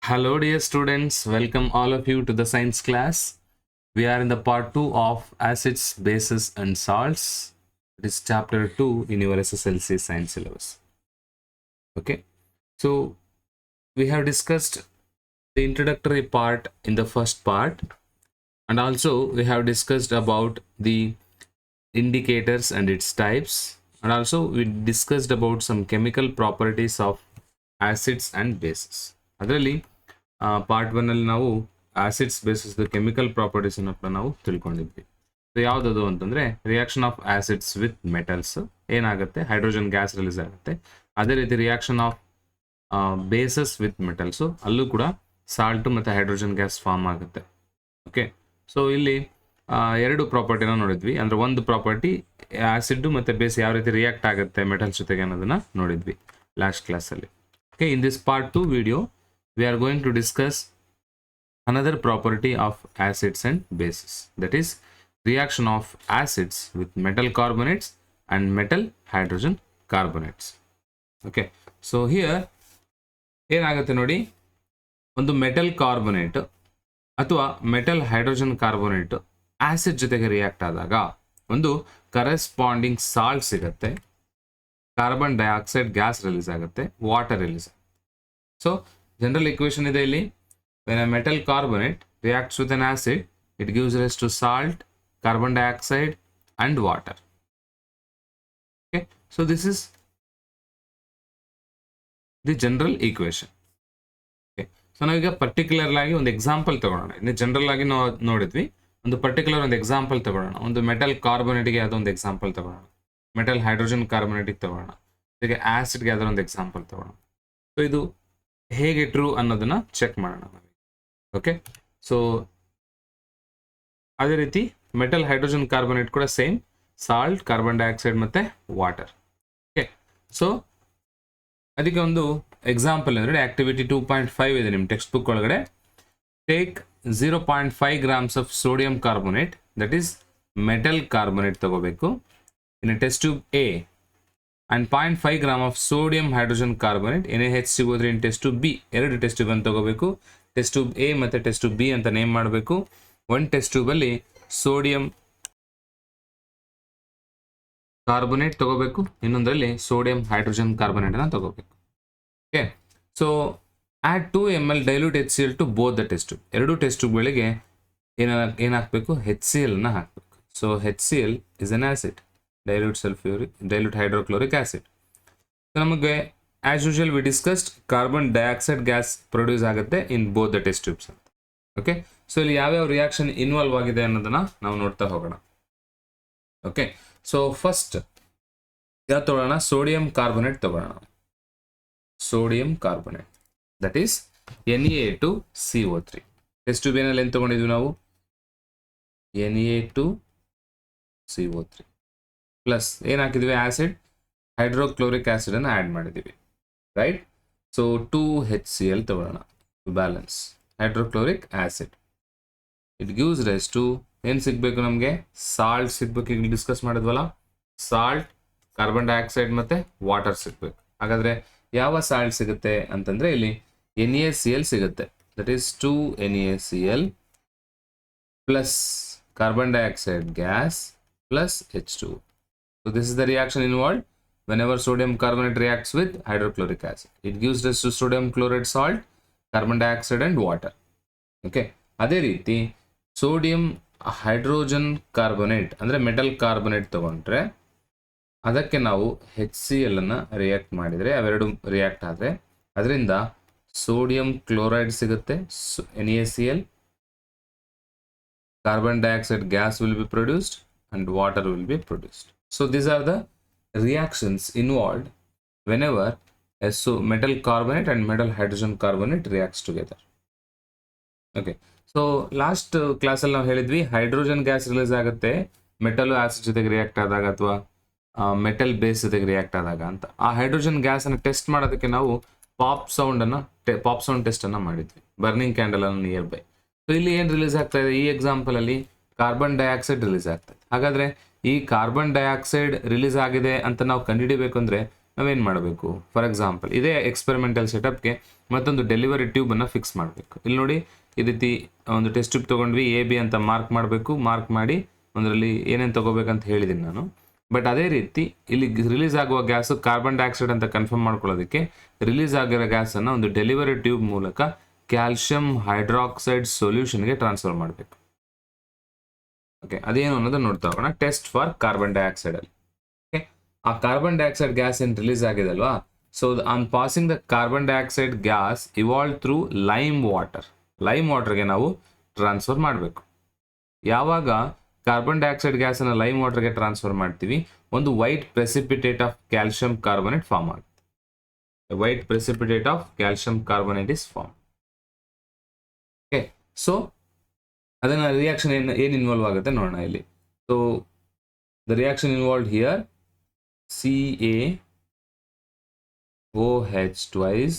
Hello, dear students. Welcome all of you to the science class. We are in the part 2 of acids, bases, and salts. It is chapter 2 in your SSLC science syllabus. Okay, so we have discussed the introductory part in the first part, and also we have discussed about the indicators and its types, and also we discussed about some chemical properties of acids and bases. ಅದರಲ್ಲಿ part 1 ಅಲ್ಲಿ ನಾವು acids basis chemical properties ಅನ್ನು ನಾವು ತಿಳ್ಕೊಂಡಿದ್ವಿ. So ಯಾವ್ದದು ಅಂತಂದ್ರೆ reaction of acids with metals ಏನಾಗುತ್ತೆ, hydrogen gas release ಆಗುತ್ತೆ. ಅದೇ ರೀತಿ reaction of basis with metals, ಅಲ್ಲೂ ಕೂಡ ಸಾಲ್ಟ್ ಮತ್ತೆ ಹೈಡ್ರೋಜನ್ ಗ್ಯಾಸ್ ಫಾರ್ಮ್ ಆಗುತ್ತೆ. ಓಕೆ, ಸೊ ಇಲ್ಲಿ ಎರಡು ಪ್ರಾಪರ್ಟಿನ ನೋಡಿದ್ವಿ. ಅಂದ್ರೆ ಒಂದು ಪ್ರಾಪರ್ಟಿ ಆಸಿಡ್ ಮತ್ತೆ ಬೇಸ್ ಯಾವ ರೀತಿ ರಿಯಾಕ್ಟ್ ಆಗುತ್ತೆ ಮೆಟಲ್ಸ್ ಜೊತೆಗೆ ಅನ್ನೋದನ್ನ ನೋಡಿದ್ವಿ ಲಾಸ್ಟ್ ಕ್ಲಾಸ್ ಅಲ್ಲಿ. Okay, in this part 2 video we are going to discuss another property of acids and bases, that is reaction of acids with metal carbonates and metal hydrogen carbonates. Okay, so here ಏನಾಗುತ್ತೆ ನೋಡಿ, ಒಂದು metal carbonate ಅಥವಾ metal hydrogen carbonate acid ಜೊತೆಗೆ react ಆದಾಗ ಒಂದು corresponding salt ಸಿಗುತ್ತೆ, carbon dioxide gas release ಆಗುತ್ತೆ, water release. So general equation ಇದೆ ಇಲ್ಲಿ. when a metal carbonate reacts with an acid, it gives rise to salt, carbon dioxide and water. Okay, so this is the general equation. Okay, so ನಾವೀಗ particular ಆಗಿ ಒಂದು example ತಗೊಳ್ಳೋಣ. ಇನ್ನು general ಆಗಿ ನಾವು ನೋಡಿದ್ವಿ, ಒಂದು ಪರ್ಟಿಕ್ಯುಲರ್ ಒಂದು ಎಕ್ಸಾಂಪಲ್ ತಗೊಳ್ಳೋಣ. ಒಂದು ಮೆಟಲ್ ಕಾರ್ಬೋನೇಟ್ಗೆ ಯಾವುದೋ ಒಂದು ಎಕ್ಸಾಂಪಲ್ ತಗೊಳ್ಳೋಣ, ಮೆಟಲ್ ಹೈಡ್ರೋಜನ್ ಕಾರ್ಬೋನೇಟಿಗೆ ತಗೊಳ್ಳೋಣ, ಜೊತೆಗೆ ಆಸಿಡ್ಗೆ ಯಾವುದೋ ಒಂದು ಎಕ್ಸಾಂಪಲ್ ತಗೊಳ್ಳೋಣ. ಸೊ ಇದು ಹೇಗೆ ಟ್ರೂ ಅನ್ನೋದನ್ನ ಚೆಕ್ ಮಾಡೋಣ. ಓಕೆ, ಸೊ ಅದೇ ರೀತಿ ಮೆಟಲ್ ಹೈಡ್ರೋಜನ್ ಕಾರ್ಬೋನೇಟ್ ಕೂಡ ಸೇಮ್, ಸಾಲ್ಟ್, ಕಾರ್ಬನ್ ಡೈಆಕ್ಸೈಡ್ ಮತ್ತೆ ವಾಟರ್. ಓಕೆ, ಸೊ ಅದಕ್ಕೆ ಒಂದು ಎಕ್ಸಾಂಪಲ್ ಅಂದರೆ ಆಕ್ಟಿವಿಟಿ 2.5 ಇದೆ ನಿಮ್ಮ ಟೆಕ್ಸ್ಟ್ ಬುಕ್ ಒಳಗಡೆ. Take 0.5 grams of sodium carbonate, that is metal carbonate ತಗೋಬೇಕು, in test tube A, and 0.5 grams of sodium hydrogen carbonate NaHCO3 in test tube B. ಎರಡು test tube ಅನ್ನು ತಗೋಬೇಕು, ಟೆಸ್ಟ್ ಟ್ಯೂಬ್ ಎ ಮತ್ತೆ test tube B ಅಂತ name ಮಾಡಬೇಕು. ಒಂದು test tube ಅಲ್ಲಿ sodium carbonate ತಗೋಬೇಕು, ಇನ್ನೊಂದರಲ್ಲಿ ಸೋಡಿಯಂ ಹೈಡ್ರೋಜನ್ ಕಾರ್ಬೋನೇಟ್ ಅನ್ನ ತಗೋಬೇಕು. Okay, so add 2 ml dilute HCl to both the test tube. ಎರಡು ಟೆಸ್ಟ್ ಟ್ಯೂಬ್ಗಳಿಗೆ ಏನು ಹಾಕಬೇಕು, HCl ಅನ್ನ ಹಾಕಬೇಕು. So HCl is an acid, dilute hydrochloric acid. ನಮಗೆ as usual we discussed carbon dioxide gas produce ಆಗುತ್ತೆ in both the test tubes ಅಂತ. Okay, so ಇಲ್ಲಿ ಯಾವ್ಯಾವ ರಿಯಾಕ್ಷನ್ ಇನ್ವಾಲ್ವ್ ಆಗಿದೆ ಅನ್ನೋದನ್ನ ನಾವು ನೋಡ್ತಾ ಹೋಗೋಣ. ಓಕೆ, ಸೊ ಫಸ್ಟ್ ಯಾವ್ದು ತಗೊಳ್ಳೋಣ, ಸೋಡಿಯಂ ಕಾರ್ಬೋನೇಟ್ ತಗೊಳ್ಳೋಣ. Sodium carbonate that is Na2CO3. Test tube ಏನಲ್ಲಿ ಏನು ತಗೊಂಡಿದ್ವಿ ನಾವು, Na2CO3 ಪ್ಲಸ್ ಏನು ಹಾಕಿದ್ವಿ, ಆಸಿಡ್ ಹೈಡ್ರೋಕ್ಲೋರಿಕ್ ಆಸಿಡ್ ಅನ್ನು ಆ್ಯಡ್ ಮಾಡಿದ್ದೀವಿ, ರೈಟ್. ಸೊ 2 HCl ತಗೊಳ್ಳೋಣ, balance hydrochloric acid. It gives rise to ಏನು ಸಿಗಬೇಕು ನಮಗೆ, ಸಾಲ್ಟ್ ಸಿಗ್ಬೇಕು. ಈಗ ಡಿಸ್ಕಸ್ ಮಾಡಿದ್ವಲ್ಲ, ಸಾಲ್ಟ್, ಕಾರ್ಬನ್ ಡೈಆಕ್ಸೈಡ್ ಮತ್ತೆ ವಾಟರ್ ಸಿಗ್ಬೇಕು. ಹಾಗಾದ್ರೆ ಯಾವ ಸಾಲ್ಟ್ ಸಿಗುತ್ತೆ ಅಂತಂದ್ರೆ ಇಲ್ಲಿ NaCl ಸಿಗುತ್ತೆ, that is 2 NaCl plus carbon dioxide gas plus H2. So this is the reaction involved whenever sodium carbonate reacts with hydrochloric acid. It gives rise to sodium chloride salt, carbon dioxide and water. Okay, ಅದೇ ರೀತಿ sodium hydrogen carbonate ಅಂದರೆ metal carbonate ತಗೊಂಡ್ರೆ ಅದಕ್ಕೆ ನಾವು HCl ಅನ್ನ react ಮಾಡಿದರೆ, ಅವೆರಡು react ಆದರೆ ಅದರಿಂದ ಸೋಡಿಯಂ ಕ್ಲೋರೈಡ್ ಸಿಗುತ್ತೆ, NaCl, carbon dioxide gas will be produced and water will be produced. So these are the reactions involved whenever a metal carbonate and metal hydrogen carbonate reacts together. Okay, so last class ಅಲ್ಲಿ ನಾವು ಹೇಳಿದ್ವಿ hydrogen gas release ಆಗುತ್ತೆ metal acid ಜೊತೆಗೆ react ಆದಾಗ ಅಥವಾ metal base ಜೊತೆಗೆ react ಆದಾಗ ಅಂತ. ಆ ಹೈಡ್ರೋಜನ್ ಗ್ಯಾಸ್ ಅನ್ನು ಟೆಸ್ಟ್ ಮಾಡೋದಕ್ಕೆ ನಾವು ಪಾಪ್ ಸೌಂಡ್ ಟೆಸ್ಟ್ ಅನ್ನ ಮಾಡಿದ್ವಿ, ಬರ್ನಿಂಗ್ ಕ್ಯಾಂಡಲ್ ಅನ್ನು ನಿಯರ್ ಬೈ. ಸೊ ಇಲ್ಲಿ ಏನು ರಿಲೀಸ್ ಆಗ್ತಾ ಇದೆ, ಈ ಎಕ್ಸಾಂಪಲ್ ಅಲ್ಲಿ ಕಾರ್ಬನ್ ಡೈಆಕ್ಸೈಡ್ ರಿಲೀಸ್ ಆಗ್ತದೆ. ಹಾಗಾದ್ರೆ ಈ ಕಾರ್ಬನ್ ಡೈಆಕ್ಸೈಡ್ ರಿಲೀಸ್ ಆಗಿದೆ ಅಂತ ನಾವು ಕಂಡುಹಿಡಿಬೇಕು ಅಂದ್ರೆ ನಾವೇನು ಮಾಡಬೇಕು, ಫಾರ್ ಎಕ್ಸಾಂಪಲ್ ಇದೇ ಎಕ್ಸ್ಪೆರಿಮೆಂಟಲ್ ಸೆಟಪ್ಗೆ ಮತ್ತೊಂದು ಡೆಲಿವರಿ ಟ್ಯೂಬನ್ನು ಫಿಕ್ಸ್ ಮಾಡಬೇಕು. ಇಲ್ಲಿ ನೋಡಿ ಈ ರೀತಿ ಒಂದು ಟೆಸ್ಟ್ ಟ್ಯೂಬ್ ತೊಗೊಂಡ್ವಿ, ಎ ಬಿ ಅಂತ ಮಾರ್ಕ್ ಮಾಡಬೇಕು. ಮಾರ್ಕ್ ಮಾಡಿ ಒಂದರಲ್ಲಿ ಏನೇನು ತೊಗೋಬೇಕಂತ ಹೇಳಿದ್ದೀನಿ ನಾನು. ಬಟ್ ಅದೇ ರೀತಿ ಇಲ್ಲಿ ರಿಲೀಸ್ ಆಗುವ ಗ್ಯಾಸು ಕಾರ್ಬನ್ ಡೈಆಕ್ಸೈಡ್ ಅಂತ ಕನ್ಫರ್ಮ್ ಮಾಡ್ಕೊಳ್ಳೋದಕ್ಕೆ ರಿಲೀಸ್ ಆಗಿರೋ ಗ್ಯಾಸನ್ನು ಒಂದು ಡೆಲಿವರಿ ಟ್ಯೂಬ್ ಮೂಲಕ ಕ್ಯಾಲ್ಶಿಯಂ ಹೈಡ್ರಾಕ್ಸೈಡ್ ಸೊಲ್ಯೂಷನ್ಗೆ ಟ್ರಾನ್ಸ್ಫರ್ ಮಾಡಬೇಕು. ಓಕೆ, ಅದೇನು ಅನ್ನೋದು ನೋಡ್ತಾ ಹೋಗೋಣ. ಟೆಸ್ಟ್ ಫಾರ್ ಕಾರ್ಬನ್ ಡೈಆಕ್ಸೈಡಲ್ಲಿ ಓಕೆ, ಆ ಕಾರ್ಬನ್ ಡೈಆಕ್ಸೈಡ್ ಗ್ಯಾಸ್ ಏನು ರಿಲೀಸ್ ಆಗಿದೆ ಅಲ್ವಾ, so on passing the carbon dioxide gas evolve through lime ವಾಟರ್ಗೆ ನಾವು ಟ್ರಾನ್ಸ್ಫರ್ ಮಾಡಬೇಕು. ಯಾವಾಗ ಕಾರ್ಬನ್ ಡೈಆಕ್ಸೈಡ್ ಗ್ಯಾಸನ್ನು ಲೈಮ್ ವಾಟರ್ಗೆ ಟ್ರಾನ್ಸ್ಫರ್ ಮಾಡ್ತೀವಿ, ಒಂದು white precipitate of calcium carbonate form ಆಗುತ್ತೆ. White precipitate of calcium carbonate is form. Okay, so ಅದನ್ನ ರಿಯಾಕ್ಷನ್ ಏನು ಇನ್ವಾಲ್ವ್ ಆಗುತ್ತೆ ನೋಡೋಣ ಇಲ್ಲಿ. So the reaction involved here CaOH twice,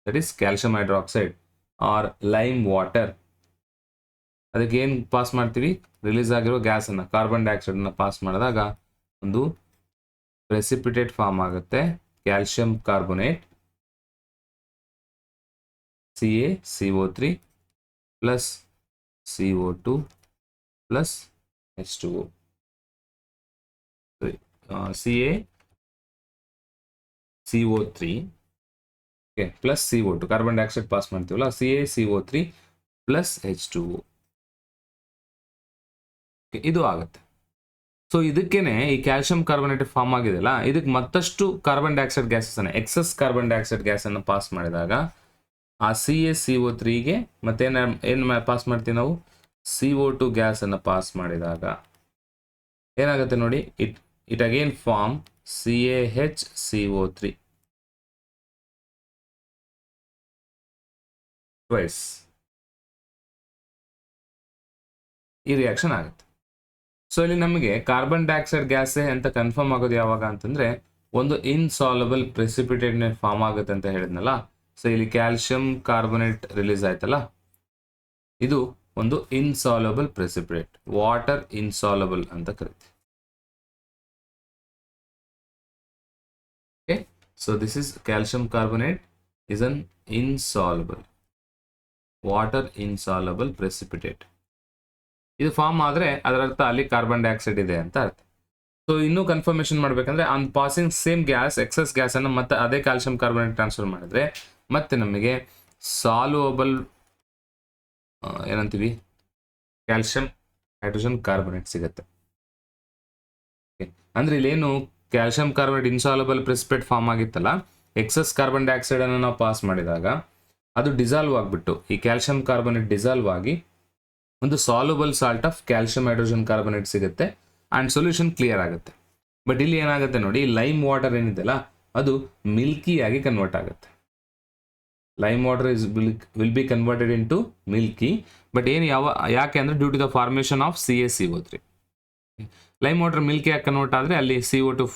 that is calcium hydroxide or lime water. ಅದಕ್ಕೆ ಏನು pass ಮಾಡ್ತೀವಿ, release ಆಗಿರೋ ಗ್ಯಾಸನ್ನು ಕಾರ್ಬನ್ ಡೈಆಕ್ಸೈಡನ್ನು ಪಾಸ್ ಮಾಡಿದಾಗ ಒಂದು ಪ್ರೆಸಿಪಿಟೇಟ್ ಫಾರ್ಮ್ ಆಗುತ್ತೆ, calcium carbonate CaCO3 plus CO2 plus H2O. CaCO3 okay, plus CO2 carbon dioxide pass ಮಾಡ್ತೀವಲ್ಲ, CaCO3 plus H2O ಇದು ಆಗುತ್ತೆ. ಸೊ ಇದಕ್ಕೇನೆ ಈ ಕ್ಯಾಲ್ಶಿಯಂ ಕಾರ್ಬೊನೇಟ್ ಫಾರ್ಮ್ ಆಗಿದೆಯಲ್ಲ, ಇದಕ್ಕೆ ಮತ್ತಷ್ಟು ಕಾರ್ಬನ್ ಡೈಆಕ್ಸೈಡ್ ಗ್ಯಾಸಸ್ ಅನ್ನು ಎಕ್ಸಸ್ ಕಾರ್ಬನ್ ಡೈಆಕ್ಸೈಡ್ ಗ್ಯಾಸ್ ಅನ್ನು ಪಾಸ್ ಮಾಡಿದಾಗ ಆ CaCO3ಗೆ ಮತ್ತೇನು ಪಾಸ್ ಮಾಡ್ತೀವಿ ನಾವು, CO2 ಗ್ಯಾಸ್ ಅನ್ನು ಪಾಸ್ ಮಾಡಿದಾಗ ಏನಾಗುತ್ತೆ ನೋಡಿ, it again form CaHCO3 twice. ಈ ರಿಯಾಕ್ಷನ್ ಆಗುತ್ತೆ. ಸೊ ಇಲ್ಲಿ ನಮಗೆ ಕಾರ್ಬನ್ ಡೈಆಕ್ಸೈಡ್ ಗ್ಯಾಸೇ ಅಂತ ಕನ್ಫರ್ಮ್ ಆಗೋದು ಯಾವಾಗ ಅಂತಂದ್ರೆ, ಒಂದು ಇನ್ಸಾಲಬಲ್ ಪ್ರೆಸಿಪಿಟೇಟ್ ಫಾರ್ಮ್ ಆಗುತ್ತೆ ಅಂತ ಹೇಳಿದ್ನಲ್ಲ. ಸೊ ಇಲ್ಲಿ ಕ್ಯಾಲ್ಶಿಯಂ ಕಾರ್ಬೊನೇಟ್ ರಿಲೀಸ್ ಆಯ್ತಲ್ಲ, ಇದು ಒಂದು ಇನ್ಸಾಲಬಲ್ ಪ್ರೆಸಿಪಿಟೇಟ್, ವಾಟರ್ ಇನ್ಸಾಲಬಲ್ ಅಂತ ಕರಿತೀವಿ. Okay, so this is calcium carbonate is an insoluble, water insoluble precipitate. ಇದು ಫಾರ್ಮ್ ಆದರೆ ಅದರ ಅರ್ಥ ಅಲ್ಲಿ ಕಾರ್ಬನ್ ಡೈಆಕ್ಸೈಡ್ ಇದೆ ಅಂತ ಅರ್ಥ. ಸೊ ಇನ್ನೂ ಕನ್ಫರ್ಮೇಷನ್ ಮಾಡಬೇಕಂದ್ರೆ on passing same gas excess ಗ್ಯಾಸನ್ನು ಮತ್ತೆ ಅದೇ ಕ್ಯಾಲ್ಶಿಯಂ ಕಾರ್ಬೊನೇಟ್ ಟ್ರಾನ್ಸ್ಫರ್ ಮಾಡಿದ್ರೆ ಮತ್ತೆ ನಮಗೆ ಸಾಲ್ಯುವಬಲ್ ಏನಂತೀವಿ, ಕ್ಯಾಲ್ಶಿಯಂ ಹೈಡ್ರೋಜನ್ ಕಾರ್ಬೊನೇಟ್ ಸಿಗುತ್ತೆ. ಅಂದ್ರೆ ಇಲ್ಲೇನು calcium carbonate insoluble precipitate form ಆಗಿತ್ತಲ್ಲ, ಎಕ್ಸಸ್ ಕಾರ್ಬನ್ ಡೈಆಕ್ಸೈಡ್ ಅನ್ನು ನಾವು ಪಾಸ್ ಮಾಡಿದಾಗ ಅದು ಡಿಸಾಲ್ವ್ ಆಗಿಬಿಟ್ಟು ಈ ಕ್ಯಾಲ್ಶಿಯಂ ಕಾರ್ಬೊನೇಟ್ ಡಿಸಾಲ್ವ್ ಆಗಿ ಒಂದು soluble salt of calcium hydrogen carbonate ಸಿಗುತ್ತೆ ಆ್ಯಂಡ್ ಸೊಲ್ಯೂಷನ್ ಕ್ಲಿಯರ್ ಆಗುತ್ತೆ. ಬಟ್ ಇಲ್ಲಿ ಏನಾಗುತ್ತೆ ನೋಡಿ, ಲೈಮ್ ವಾಟರ್ ಏನಿದೆಯಲ್ಲ ಅದು ಮಿಲ್ಕಿ ಆಗಿ ಕನ್ವರ್ಟ್ ಆಗುತ್ತೆ. Lime water will be converted into milky. But ಏನು ಯಾಕೆ ಅಂದರೆ due to the formation of CaCO3. Lime water milky ಆಗಿ ಕನ್ವರ್ಟ್ ಆದರೆ ಅಲ್ಲಿ CO2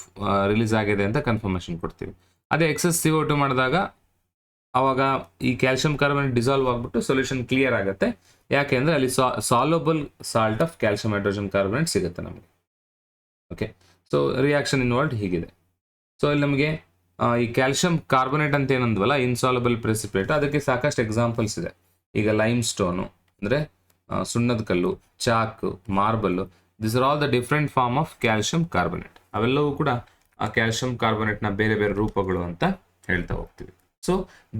ರಿಲೀಸ್ ಆಗಿದೆ ಅಂತ ಕನ್ಫರ್ಮೇಷನ್ ಕೊಡ್ತೀವಿ. ಅದೇ ಎಕ್ಸಸ್ CO2 ಮಾಡಿದಾಗ ಆವಾಗ ಈ ಕ್ಯಾಲ್ಶಿಯಂ ಕಾರ್ಬೊನೇಟ್ ಡಿಸಾಲ್ವ್ ಆಗಿಬಿಟ್ಟು ಸೊಲ್ಯೂಷನ್ ಕ್ಲಿಯರ್ ಆಗುತ್ತೆ. ಯಾಕೆ ಅಂದರೆ ಅಲ್ಲಿ soluble salt of calcium hydrogen carbonate ಸಿಗುತ್ತೆ ನಮಗೆ. ಓಕೆ, ಸೊ ರಿಯಾಕ್ಷನ್ ಇನ್ವಾಲ್ವ್ಡ್ ಹೀಗಿದೆ. ಸೊ ಇಲ್ಲಿ ನಮಗೆ ಈ ಕ್ಯಾಲ್ಶಿಯಂ ಕಾರ್ಬೊನೇಟ್ ಅಂತ ಏನಂದ್ವಲ್ಲ, ಇನ್ಸಾಲ್ಯುಬಲ್ ಪ್ರೆಸಿಪಿಟೇಟ್, ಅದಕ್ಕೆ ಸಾಕಷ್ಟು ಎಕ್ಸಾಂಪಲ್ಸ್ ಇದೆ. ಈಗ ಲೈಮ್ ಸ್ಟೋನು ಅಂದರೆ ಸುಣ್ಣದ ಕಲ್ಲು, chalk, marble, this are all the different form of calcium carbonate. ಅವೆಲ್ಲವೂ ಕೂಡ ಆ ಕ್ಯಾಲ್ಶಿಯಂ ಕಾರ್ಬೊನೇಟ್ನ ಬೇರೆ ಬೇರೆ ರೂಪಗಳು ಅಂತ ಹೇಳ್ತಾ ಹೋಗ್ತೀವಿ. So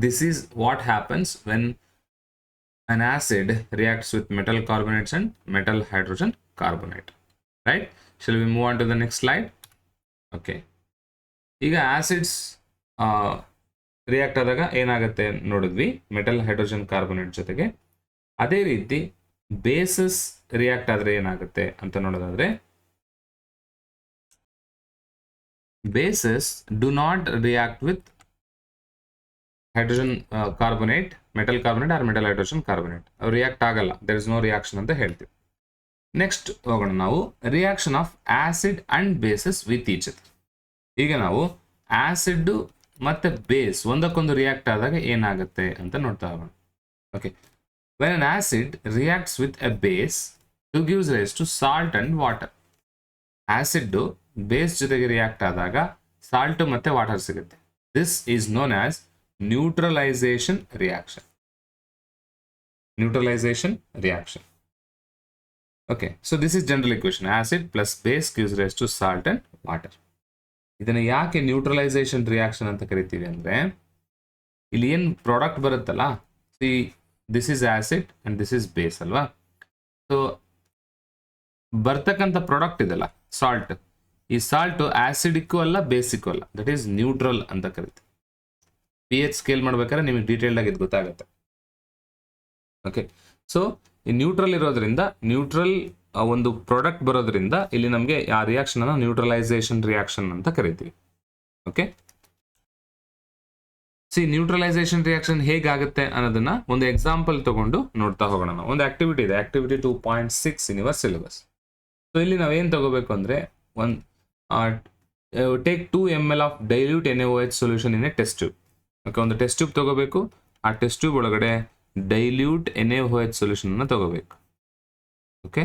this is what happens when an acid reacts with metal carbonates and metal hydrogen carbonate, right? Shall we move on to the next slide? Okay, ಈಗ acids ರಿಯಾಕ್ಟ್ ಆದಾಗ ಏನಾಗುತ್ತೆ ನೋಡಿದ್ವಿ, ಮೆಟಲ್ ಹೈಡ್ರೋಜನ್ ಕಾರ್ಬೊನೇಟ್ ಜೊತೆಗೆ. ಅದೇ ರೀತಿ basis react ಆದ್ರೆ ಏನಾಗುತ್ತೆ ಅಂತ ನೋಡೋದಾದ್ರೆ, bases do not react with hydrogen carbonate, metal carbonate or metal hydrogen carbonate. ಅವ್ರು ರಿಯಾಕ್ಟ್ ಆಗಲ್ಲ, ದೇರ್ ಇಸ್ ನೋ ರಿಯಾಕ್ಷನ್ ಅಂತ ಹೇಳ್ತೀವಿ. ನೆಕ್ಸ್ಟ್ ಹೋಗೋಣ ನಾವು, reaction of acid and bases with each other. ಈಗ ನಾವು ಆಸಿಡ್ ಮತ್ತೆ ಬೇಸ್ ಒಂದಕ್ಕೊಂದು ರಿಯಾಕ್ಟ್ ಆದಾಗ ಏನಾಗುತ್ತೆ ಅಂತ ನೋಡ್ತಾ ಹೋಗೋಣ. Okay, when an acid reacts with a base to gives rise to salt and water. Acid base ಜೊತೆಗೆ ರಿಯಾಕ್ಟ್ ಆದಾಗ ಸಾಲ್ಟ್ ಮತ್ತೆ ವಾಟರ್ ಸಿಗುತ್ತೆ. This is known as neutralisation reaction. Neutralisation reaction. Okay, so this is general equation. Acid plus base gives rise to salt and water. ಇದನ್ನ ಯಾಕೆ neutralisation reaction ಅಂತ ಕರಿತೀವಿ ಅಂದ್ರೆ, ಇಲ್ಲಿ ಏನ್ ಪ್ರಾಡಕ್ಟ್ ಬರುತ್ತಲ್ಲ, see this is acid and this is base ಅಲ್ವಾ. So ಬರ್ತಕ್ಕಂಥ ಪ್ರಾಡಕ್ಟ್ ಇದೆಲ್ಲ ಸಾಲ್ಟ್, ಈ ಸಾಲ್ಟ್ ಆಸಿಡಿಕ್ಕೂ ಅಲ್ಲ ಬೇಸಿಕ್ಕೂ ಅಲ್ಲ, ದಟ್ ಈಸ್ ನ್ಯೂಟ್ರಲ್ ಅಂತ ಕರಿತೀವಿ. pH ಸ್ಕೇಲ್ ಮಾಡ್ಬೇಕಾದ್ರೆ ನಿಮಗೆ ಡೀಟೇಲ್ಡ್ ಆಗಿ ಇದು ಗೊತ್ತಾಗುತ್ತೆ. ಓಕೆ, ಸೊ ಈ ನ್ಯೂಟ್ರಲ್ ಇರೋದ್ರಿಂದ, ನ್ಯೂಟ್ರಲ್ ಒಂದು ಪ್ರಾಡಕ್ಟ್ ಬರೋದ್ರಿಂದ ಇಲ್ಲಿ ನಮಗೆ ಆ ರಿಯಾಕ್ಷನ್ ಅನ್ನು ನ್ಯೂಟ್ರಲೈಸೇಷನ್ ರಿಯಾಕ್ಷನ್ ಅಂತ ಕರಿತೀವಿ. ಓಕೆ, ಸಿ ನ್ಯೂಟ್ರಲೈಸೇಷನ್ ರಿಯಾಕ್ಷನ್ ಹೇಗಾಗುತ್ತೆ ಅನ್ನೋದನ್ನ ಒಂದು ಎಕ್ಸಾಂಪಲ್ ತಗೊಂಡು ನೋಡ್ತಾ ಹೋಗೋಣ. ನಾವು ಒಂದು ಆಕ್ಟಿವಿಟಿ ಇದೆ, activity 2.6 in your syllabus. So ಇಲ್ಲಿ ನಾವೇನು ತಗೋಬೇಕು ಅಂದ್ರೆ, take 2 ml of dilute NaOH solution in a test tube. Okay, ಒಂದು ಟೆಸ್ಟ್ ಟ್ಯೂಬ್ ತಗೋಬೇಕು. ಆ ಟೆಸ್ಟ್ ಟ್ಯೂಬ್ ಒಳಗಡೆ ಡೈಲ್ಯೂಟ್ NaOH ಸೊಲ್ಯೂಷನ್ ಅನ್ನ ತಗೋಬೇಕು. ಓಕೆ,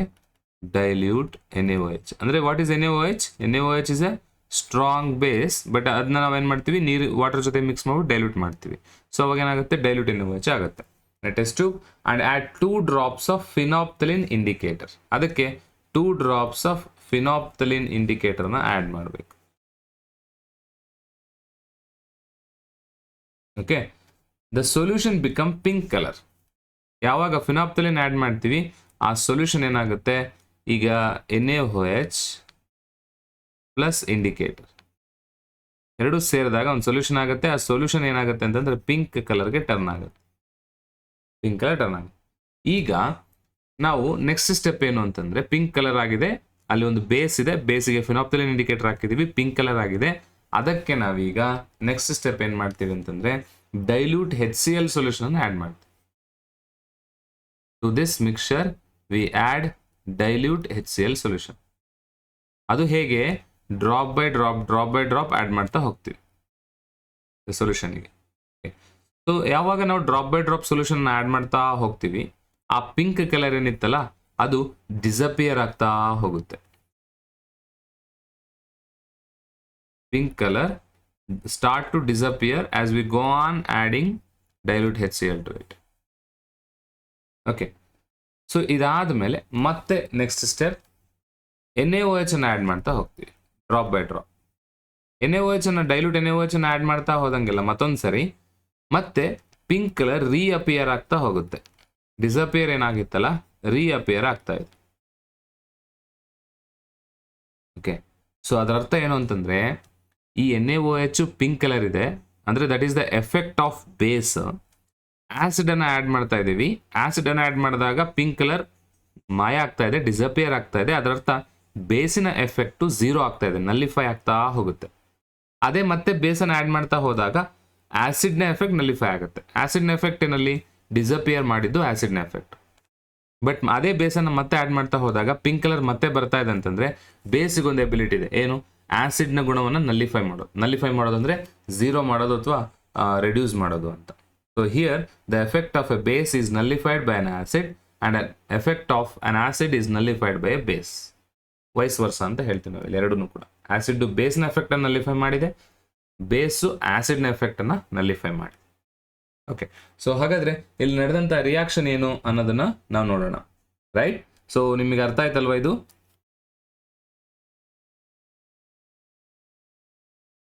ಡೈಲ್ಯೂಟ್ NaOH ಅಂದ್ರೆ what is NaOH? NaOH is A strong base, but ಅದನ್ನ ನಾವೇನ್ ಮಾಡ್ತೀವಿ, ನೀರು ವಾಟರ್ ಜೊತೆ ಮಿಕ್ಸ್ ಮಾಡ್ಬಿಟ್ಟು ಡೈಲ್ಯೂಟ್ ಮಾಡ್ತೀವಿ. ಸೊ ಅವಾಗ ಏನಾಗುತ್ತೆ, ಡೈಲ್ಯೂಟ್ NaOH ಆಗುತ್ತೆ. Test tube and add 2 drops of phenolphthalein indicator. ಅದಕ್ಕೆ 2 drops ಆಫ್ ಫಿನಾಪ್ತಲಿನ್ ಇಂಡಿಕೇಟರ್ನ ಆಡ್ ಮಾಡಬೇಕು. Okay, the solution become pink colour. ಯಾವಾಗ ಫಿನಾಪ್ತಲಿನ್ ಆಡ್ ಮಾಡ್ತೀವಿ, ಆ ಸೊಲ್ಯೂಷನ್ ಏನಾಗುತ್ತೆ, ಈಗ NaOH ಪ್ಲಸ್ ಇಂಡಿಕೇಟರ್ ಎರಡು ಸೇರಿದಾಗ ಒಂದು ಸೊಲ್ಯೂಷನ್ ಆಗುತ್ತೆ. ಆ ಸೊಲ್ಯೂಷನ್ ಏನಾಗುತ್ತೆ ಅಂತಂದ್ರೆ ಪಿಂಕ್ ಕಲರ್ಗೆ ಟರ್ನ್ ಆಗುತ್ತೆ. ಪಿಂಕ್ ಕಲರ್ ಟರ್ನ್ ಆಗುತ್ತೆ. ಈಗ ನಾವು ನೆಕ್ಸ್ಟ್ ಸ್ಟೆಪ್ ಏನು ಅಂತಂದ್ರೆ, ಪಿಂಕ್ ಕಲರ್ ಆಗಿದೆ, ಅಲ್ಲಿ ಒಂದು ಬೇಸ್ ಇದೆ, ಬೇಸಿಗೆ ಫಿನಾಪ್ತಲಿನ್ ಇಂಡಿಕೇಟರ್ ಹಾಕಿದೀವಿ, ಪಿಂಕ್ ಕಲರ್ ಆಗಿದೆ. ಅದಕ್ಕೆ ನಾವೀಗ ನೆಕ್ಸ್ಟ್ ಸ್ಟೆಪ್ ಏನ್ ಮಾಡ್ತೀವಿ ಅಂತಂದ್ರೆ, ಡೈಲ್ಯೂಟ್ HCl ಸೊಲ್ಯೂಷನ್ ಅನ್ನು ಆಡ್ ಮಾಡ್ತೀವಿ. To this mixture we add dilute HCl solution. ಅದು ಹೇಗೆ, ಡ್ರಾಪ್ ಬೈ ಡ್ರಾಪ್ ಆಡ್ ಮಾಡ್ತಾ ಹೋಗ್ತೀವಿ ಸೊಲ್ಯೂಷನ್ಗೆ. ಸೊ ಯಾವಾಗ ನಾವು drop by drop solution add ಮಾಡ್ತಾ ಹೋಗ್ತೀವಿ, ಆ ಪಿಂಕ್ ಕಲರ್ ಏನಿತ್ತಲ್ಲ ಅದು ಡಿಸಪಿಯರ್ ಆಗ್ತಾ ಹೋಗುತ್ತೆ. Pink colour start to disappear as we go on adding dilute HCl to it. Okay, so ಇದಾದ್ಮೇಲೆ ಮತ್ತೆ ನೆಕ್ಸ್ಟ್ ಸ್ಟೆಪ್ NaOH ಅನ್ನು ಆಡ್ ಮಾಡ್ತಾ ಹೋಗ್ತೀವಿ, ಡ್ರಾಪ್ ಬೈ ಡ್ರಾಪ್. NaOH ಅನ್ನು ಡೈಲ್ಯೂಟ್ NaOH ಅನ್ನು ಆಡ್ ಮಾಡ್ತಾ ಹೋದಂಗೆಲ್ಲ ಮತ್ತೊಂದ್ಸರಿ ಮತ್ತೆ ಪಿಂಕ್ ಕಲರ್ ರೀಅಪಿಯರ್ ಆಗ್ತಾ ಹೋಗುತ್ತೆ. ಡಿಸಪಿಯರ್ ಏನಾಗಿತ್ತಲ್ಲ ರೀಅಪಿಯರ್ ಆಗ್ತಾ ಇದೆ. ಓಕೆ, ಸೊ ಅದರ ಅರ್ಥ ಏನು ಅಂತಂದ್ರೆ, ಈ NaOH ಪಿಂಕ್ ಕಲರ್ ಇದೆ ಅಂದ್ರೆ that is the effect of base. Acid ಅನ್ನ ಆಡ್ ಮಾಡ್ತಾ ಇದೀವಿ, ಆಸಿಡ್ ಅನ್ನ ಆಡ್ ಮಾಡಿದಾಗ ಪಿಂಕ್ ಕಲರ್ ಮಾಯ ಆಗ್ತಾ ಇದೆ, ಡಿಸಪಿಯರ್ ಆಗ್ತಾ ಇದೆ. ಅದರರ್ಥ ಬೇಸಿನ ಎಫೆಕ್ಟ್ 0 ಆಗ್ತಾ ಇದೆ, ನಲ್ಲಿಫೈ ಆಗ್ತಾ ಹೋಗುತ್ತೆ. ಅದೇ ಮತ್ತೆ ಬೇಸನ್ನ ಆಡ್ ಮಾಡ್ತಾ ಹೋದಾಗ ಆಸಿಡ್ನ ಎಫೆಕ್ಟ್ ನಲ್ಲಿಫೈ ಆಗುತ್ತೆ. ಆಸಿಡ್ನ ಎಫೆಕ್ಟ್ ಏನಲ್ಲಿ ಡಿಸಪಿಯರ್ ಮಾಡಿದ್ದು ಆಸಿಡ್ನ ಎಫೆಕ್ಟ್. ಬಟ್ ಅದೇ ಬೇಸನ್ನ ಮತ್ತೆ ಆಡ್ ಮಾಡ್ತಾ ಹೋದಾಗ ಪಿಂಕ್ ಕಲರ್ ಮತ್ತೆ ಬರ್ತಾ ಇದೆ ಅಂತಂದ್ರೆ ಬೇಸಿಗೆ ಒಂದು ಎಬಿಲಿಟಿ ಇದೆ, ಏನು, ಆಸಿಡ್ನ ಗುಣವನ್ನು ನಲ್ಲಿಫೈ ಮಾಡೋದು. ನಲ್ಲಿಫೈ ಮಾಡೋದು ಅಂದ್ರೆ 0 ಮಾಡೋದು ಅಥವಾ ರೆಡ್ಯೂಸ್ ಮಾಡೋದು ಅಂತ. So here the effect of a base is nullified by an acid and an effect of an acid is nullified by a base. Vice versa ಅಂತ ಹೇಳ್ತೀವಿ ನಾವು ಇಲ್ಲಿ ಎರಡನ್ನೂ ಕೂಡ. ಆಸಿಡ್ ಬೇಸ್ನ ಎಫೆಕ್ಟ್ ಅನ್ನು ನಲ್ಲಿಫೈ ಮಾಡಿದೆ, ಬೇಸು ಆಸಿಡ್ನ ಎಫೆಕ್ಟ್ ಅನ್ನ ನಲ್ಲಿಫೈ ಮಾಡಿ. ಓಕೆ, ಸೊ ಹಾಗಾದ್ರೆ ಇಲ್ಲಿ ನಡೆದಂತ ರಿಯಾಕ್ಷನ್ ಏನು ಅನ್ನೋದನ್ನ ನಾವು ನೋಡೋಣ. ರೈಟ್, ಸೊ ನಿಮಗೆ ಅರ್ಥ ಆಯ್ತಲ್ವಾ ಇದು?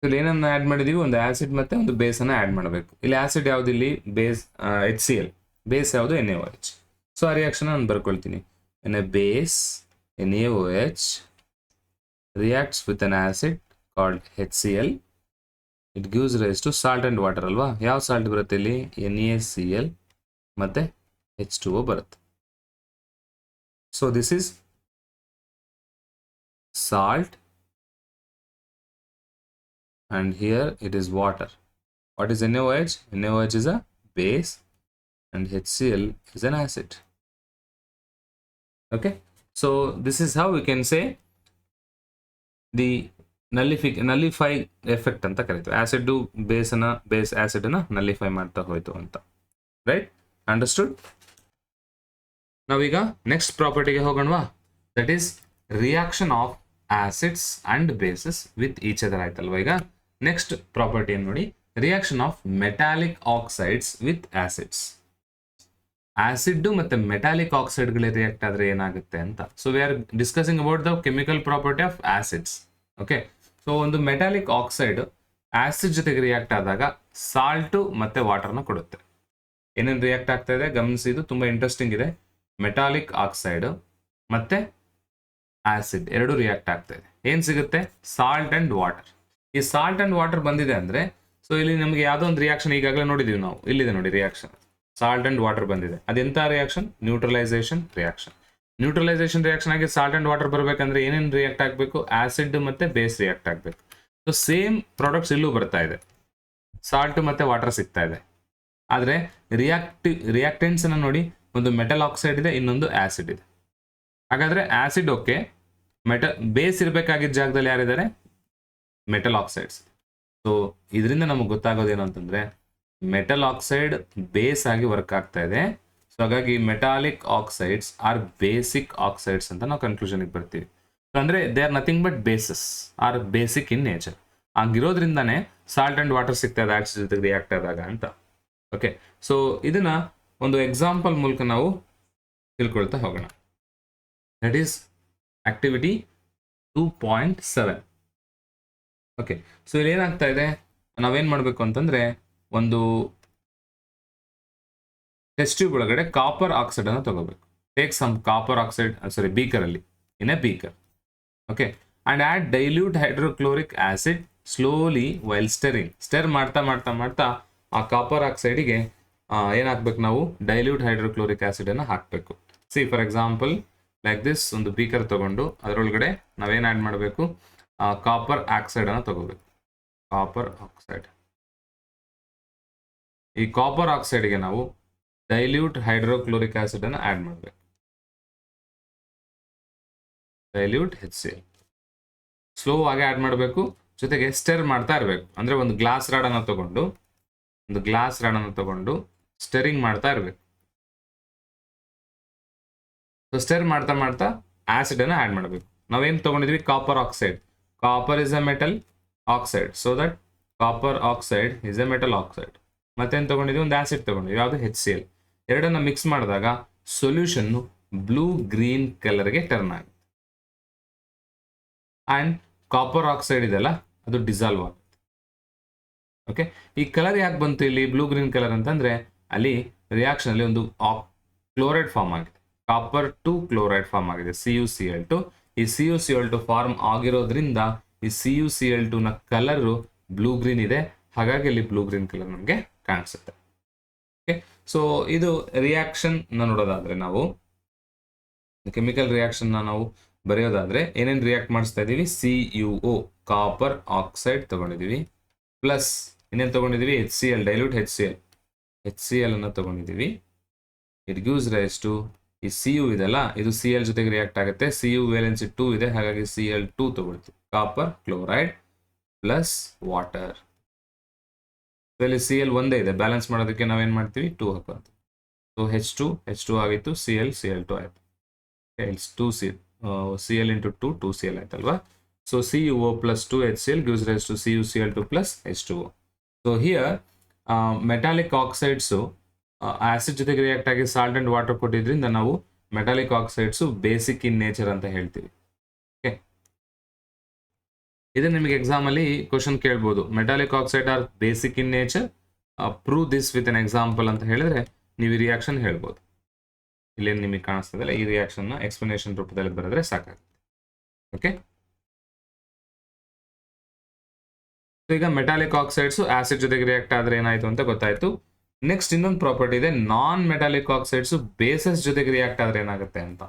ಇಲ್ಲಿ ಏನನ್ನ ಆಡ್ ಮಾಡಿದೀವಿ, ಒಂದು ಆಸಿಡ್ ಮತ್ತೆ ಒಂದು ಬೇಸ್ ಅನ್ನ ಆಡ್ ಮಾಡಬೇಕು. ಇಲ್ಲಿ ಆಸಿಡ್ ಯಾವ್ದು, ಇಲ್ಲಿ ಬೇಸ್ HCl, ಬೇಸ್ ಯಾವುದು NaOH. ಸೊ ಆ ರಿಯಾಕ್ಷನ್ ನಾನು ಬರ್ಕೊಳ್ತೀನಿ. Base NaOH reacts with an acid called HCl. It gives rise to salt and water ಅಲ್ವಾ. ಯಾವ ಸಾಲ್ಟ್ ಬರುತ್ತೆ ಇಲ್ಲಿ, NaCl ಮತ್ತೆ H2O ಬರುತ್ತೆ. So this is salt and here it is water. What is NaOH? NaOH is a base and HCl is an acid. Okay, so this is how we can say the nullify effect ಅಂತ ಕರೀತೀವಿ. Acid base acid ಅನ್ನ ನಲ್ಲಿಫೈ ಮಾಡ್ತಾ ಹೋಯ್ತು ಅಂತ. Right, understood? ನಾವೀಗ next ಪ್ರಾಪರ್ಟಿಗೆ ಹೋಗೋಣವಾ? That is reaction of acids and bases with each other ಆಯ್ತಲ್ವಾ. ಈಗ ನೆಕ್ಸ್ಟ್ ಪ್ರಾಪರ್ಟಿ ಏನು ನೋಡಿ, reaction of metallic oxides with acids. Acid ಮತ್ತೆ ಮೆಟಾಲಿಕ್ ಆಕ್ಸೈಡ್ಗಳು ರಿಯಾಕ್ಟ್ ಆದ್ರೆ ಏನಾಗುತ್ತೆ ಅಂತ. So we are discussing about the chemical property of acids. Okay, so ಒಂದು ಮೆಟಾಲಿಕ್ ಆಕ್ಸೈಡ್ ಆಸಿಡ್ ಜೊತೆಗೆ ರಿಯಾಕ್ಟ್ ಆದಾಗ ಸಾಲ್ಟ್ ಮತ್ತೆ ವಾಟರ್ನ ಕೊಡುತ್ತೆ. ಏನೇನು ರಿಯಾಕ್ಟ್ ಆಗ್ತಾ ಇದೆ ಗಮನಿಸಿ, ಇದು ತುಂಬಾ ಇಂಟ್ರೆಸ್ಟಿಂಗ್ ಇದೆ. ಮೆಟಾಲಿಕ್ ಆಕ್ಸೈಡ್ ಮತ್ತೆ ಆಸಿಡ್ ಎರಡು ರಿಯಾಕ್ಟ್ ಆಗ್ತಾ ಇದೆ. ಏನ್ ಸಿಗುತ್ತೆ? Salt and water. ಈ ಸಾಲ್ಟ್ ಅಂಡ್ ವಾಟರ್ ಬಂದಿದೆ ಅಂದ್ರೆ, ಸೊ ಇಲ್ಲಿ ನಮಗೆ ಯಾವುದೋ ಒಂದು ರಿಯಾಕ್ಷನ್ ಈಗಾಗಲೇ ನೋಡಿದೀವಿ ನಾವು. ಇಲ್ಲಿದೆ ನೋಡಿ ರಿಯಾಕ್ಷನ್, ಸಾಲ್ಟ್ ಅಂಡ್ ವಾಟರ್ ಬಂದಿದೆ. ಅದೆಂತ reaction? Neutralisation reaction. Neutralisation reaction ಆಗಿ ಸಾಲ್ಟ್ ಅಂಡ್ ವಾಟರ್ ಬರಬೇಕಂದ್ರೆ ಏನೇನು ರಿಯಾಕ್ಟ್ ಆಗಬೇಕು? ಆಸಿಡ್ ಮತ್ತೆ ಬೇಸ್ ರಿಯಾಕ್ಟ್ ಆಗಬೇಕು. ಸೊ ಸೇಮ್ ಪ್ರಾಡಕ್ಟ್ಸ್ ಇಲ್ಲೂ ಬರ್ತಾ ಇದೆ, ಸಾಲ್ಟ್ ಮತ್ತೆ ವಾಟರ್ ಸಿಗ್ತಾ ಇದೆ. ಆದರೆ ರಿಯಾಕ್ಟೆಂಟ್ಸ್ ಅನ್ನ ನೋಡಿ, ಒಂದು ಮೆಟಲ್ ಆಕ್ಸೈಡ್ ಇದೆ, ಇನ್ನೊಂದು ಆಸಿಡ್ ಇದೆ. ಹಾಗಾದ್ರೆ ಆಸಿಡ್ ಓಕೆ, ಬೇಸ್ ಇರಬೇಕಾಗಿದ್ದ ಜಾಗದಲ್ಲಿ ಯಾರಿದ್ದಾರೆ? Metal oxides. ಸೊ ಇದರಿಂದ ನಮಗೆ ಗೊತ್ತಾಗೋದೇನು ಅಂತಂದ್ರೆ, ಮೆಟಲ್ ಆಕ್ಸೈಡ್ ಬೇಸ್ ಆಗಿ ವರ್ಕ್ ಆಗ್ತಾ ಇದೆ. ಸೊ ಹಾಗಾಗಿ metallic oxides are basic oxides ಅಂತ ನಾವು ಕನ್ಕ್ಲೂಷನ್ಗೆ ಬರ್ತೀವಿ. ಅಂದ್ರೆ they are nothing but bases, are basic in nature. ಹಂಗಿರೋದ್ರಿಂದಾನೇ ಸಾಲ್ಟ್ ಅಂಡ್ ವಾಟರ್ ಸಿಗ್ತಾ ಇದೆ ಆಕ್ಸಿಡ್ ಜೊತೆಗೆ ರಿಯಾಕ್ಟ್ ಆದಾಗ ಅಂತ. ಓಕೆ, ಸೊ ಇದನ್ನ ಒಂದು ಎಕ್ಸಾಂಪಲ್ ಮೂಲಕ ನಾವು ತಿಳ್ಕೊಳ್ತಾ ಹೋಗೋಣ. That is activity 2.7. Okay, so ಇಲ್ಲಿ ಏನಾಗ್ತಾ ಇದೆ, ನಾವೇನ್ ಮಾಡಬೇಕು ಅಂತಂದ್ರೆ, ಒಂದು ಟೆಸ್ಟ್ ಟ್ಯೂಬ್ ಒಳಗಡೆ ಕಾಪರ್ ಆಕ್ಸೈಡ್ ಅನ್ನು ತಗೋಬೇಕು. Take some copper oxide, sorry beaker ಅಲ್ಲಿ, in a beaker. Okay, and add dilute hydrochloric acid slowly while stirring. Stir ಮಾಡ್ತಾ ಮಾಡ್ತಾ ಮಾಡ್ತಾ ಆ ಕಾಪರ್ ಆಕ್ಸೈಡ್ಗೆ ಏನಾಗಬೇಕು ನಾವು? ಡೈಲ್ಯೂಟ್ ಹೈಡ್ರೋಕ್ಲೋರಿಕ್ ಆಸಿಡ್ ಅನ್ನು ಹಾಕಬೇಕು. C for example like this, ಒಂದು ಬೀಕರ್ ತಗೊಂಡು ಅದರೊಳಗಡೆ ನಾವೇನು ಆ್ಯಡ್ ಮಾಡಬೇಕು? ಕಾಪರ್ ಆಕ್ಸೈಡ್ ಅನ್ನು ತಗೋಬೇಕು. Copper oxide. ಈ ಕಾಪರ್ ಆಕ್ಸೈಡ್ಗೆ ನಾವು ಡೈಲ್ಯೂಟ್ ಹೈಡ್ರೋಕ್ಲೋರಿಕ್ ಆಸಿಡ್ ಅನ್ನು ಆ್ಯಡ್ ಮಾಡಬೇಕು. ಡೈಲ್ಯೂಟ್ HCl ಸ್ಲೋ ಆಗಿ ಆ್ಯಡ್ ಮಾಡಬೇಕು. ಜೊತೆಗೆ ಸ್ಟರ್ ಮಾಡ್ತಾ ಇರಬೇಕು. ಅಂದ್ರೆ ಒಂದು ಗ್ಲಾಸ್ ರಾಡ್ ಅನ್ನು ತಗೊಂಡು ಸ್ಟರಿಂಗ್ ಮಾಡ್ತಾ ಇರಬೇಕು. ಸೊ ಸ್ಟರ್ ಮಾಡ್ತಾ ಮಾಡ್ತಾ ಆಸಿಡ್ ಅನ್ನು ಆ್ಯಡ್ ಮಾಡಬೇಕು. ನಾವೇನು ತಗೊಂಡಿದ್ವಿ? Copper oxide. Copper is a metal oxide, so that copper oxide is a metal oxide. ಮತ್ತೇನು ತಗೊಂಡಿದ್ವಿ? ಒಂದು ಆಸಿಡ್ ತಗೊಂಡಿದ್ವಿ, ಯಾವುದು? HCl. ಎರಡನ್ನ ಮಿಕ್ಸ್ ಮಾಡಿದಾಗ ಸೊಲ್ಯೂಷನ್ ಬ್ಲೂ ಗ್ರೀನ್ ಕಲರ್ಗೆ ಟರ್ನ್ ಆಗುತ್ತೆ. ಅಂಡ್ ಕಾಪರ್ ಆಕ್ಸೈಡ್ ಇದೆಲ್ಲ ಅದು ಡಿಸಾಲ್ವ್ ಆಗುತ್ತೆ. ಓಕೆ, ಈ ಕಲರ್ ಯಾಕೆ ಬಂತು ಇಲ್ಲಿ ಬ್ಲೂ ಗ್ರೀನ್ ಕಲರ್ ಅಂತಂದ್ರೆ, ಅಲ್ಲಿ ರಿಯಾಕ್ಷನ್ ಅಲ್ಲಿ ಒಂದು ಕ್ಲೋರೈಡ್ ಫಾರ್ಮ್ ಆಗಿದೆ. ಕಾಪರ್ ಟು ಕ್ಲೋರೈಡ್ ಫಾರ್ಮ್ ಆಗಿದೆ, CuCl2. ಈ CuCl2 ಫಾರ್ಮ್ ಆಗಿರೋದ್ರಿಂದ ಈ CuCl2 ನ ಕಲರ್ ಬ್ಲೂ ಗ್ರೀನ್ ಇದೆ. ಹಾಗಾಗಿ ಇಲ್ಲಿ ಬ್ಲೂ ಗ್ರೀನ್ ಕಲರ್ ನಮಗೆ ಕಾಣಿಸುತ್ತೆ. ಓಕೆ, ಸೊ ಇದು ರಿಯಾಕ್ಷನ್ ನೋಡೋದಾದ್ರೆ, ನಾವು ಕೆಮಿಕಲ್ ರಿಯಾಕ್ಷನ್ ನಾವು ಬರೆಯೋದಾದ್ರೆ ಏನೇನು ರಿಯಾಕ್ಟ್ ಮಾಡಿಸ್ತಾ ಇದೀವಿ? CuO ಕಾಪರ್ ಆಕ್ಸೈಡ್ ತಗೊಂಡಿದೀವಿ, ಪ್ಲಸ್ ಇನ್ನೇನು ತಗೊಂಡಿದೀವಿ? HCl ಡೈಲ್ಯೂಟ್ HCl ಅನ್ನು ತಗೊಂಡಿದೀವಿ. ಇಟ್ ಗಿವ್ಸ್ ರೈಸ್ ಟು ಈ Cu ಇದೆಲ್ಲ, ಇದು Cl ಜೊತೆಗೆ ರಿಯಾಕ್ಟ್ ಆಗುತ್ತೆ. Cu ವೇಲೆನ್ಸಿ 2 ಇದೆ, ಹಾಗಾಗಿ Cl2 ತಗೊಳ್ತೀವಿ. Copper chloride plus water. ಇಲ್ಲಿ Cl ಒಂದೇ ಇದೆ, ಬ್ಯಾಲೆನ್ಸ್ ಮಾಡೋದಕ್ಕೆ ನಾವೇನ್ ಮಾಡ್ತೀವಿ? 2 ಹಾಕೋತೀವಿ. ಸೊ H2 ಆಗಿತ್ತು, Cl2 ಆಯ್ತು. Cl into 2 2Cl ಆಯ್ತಲ್ವಾ? So CuO plus 2HCl gives rise to CuCl2 plus H2O. So here metallic oxides acid ಜೊತೆಗೆ ರಿಯಾಕ್ಟ್ ಆಗಿ ಸಾಲ್ಟ್ ಅಂಡ್ ವಾಟರ್ ಕೊಟ್ಟಿದ್ರಿಂದ ನಾವು metallic oxides basic in nature ಅಂತ ಹೇಳ್ತೀವಿ. ಓಕೆ, ಇದು ನಿಮಗೆ ಎಕ್ಸಾಮ್ ಅಲ್ಲಿ ಕ್ವಶನ್ ಕೇಳ್ಬೋದು. Metallic oxide are basic in nature, prove this with an example ಅಂತ ಹೇಳಿದ್ರೆ ನೀವು ಈ ರಿಯಾಕ್ಷನ್ ಹೇಳ್ಬೋದು. ಇಲ್ಲೇನು ನಿಮಗೆ ಕಾಣಿಸ್ತದಲ್ಲ, ಈ ರಿಯಾಕ್ಷನ್ ಎಕ್ಸ್ಪ್ಲನೇಷನ್ ರೂಪದಲ್ಲಿ ಬರೆದ್ರೆ ಸಾಕಾಗುತ್ತೆ. ಓಕೆ, ಈಗ ಮೆಟಾಲಿಕ್ ಆಕ್ಸೈಡ್ಸ್ ಆಸಿಡ್ ಜೊತೆಗೆ ರಿಯಾಕ್ಟ್ ಆದ್ರೆ ಏನಾಯ್ತು ಅಂತ ಗೊತ್ತಾಯ್ತು. ನೆಕ್ಸ್ಟ್ ಇನ್ನೊಂದು ಪ್ರಾಪರ್ಟಿ ಇದೆ, ನಾನ್ ಮೆಟಾಲಿಕ್ ಆಕ್ಸೈಡ್ಸ್ ಬೇಸಸ್ ಜೊತೆಗೆ ರಿಯಾಕ್ಟ್ ಆದ್ರೆ ಏನಾಗುತ್ತೆ ಅಂತ.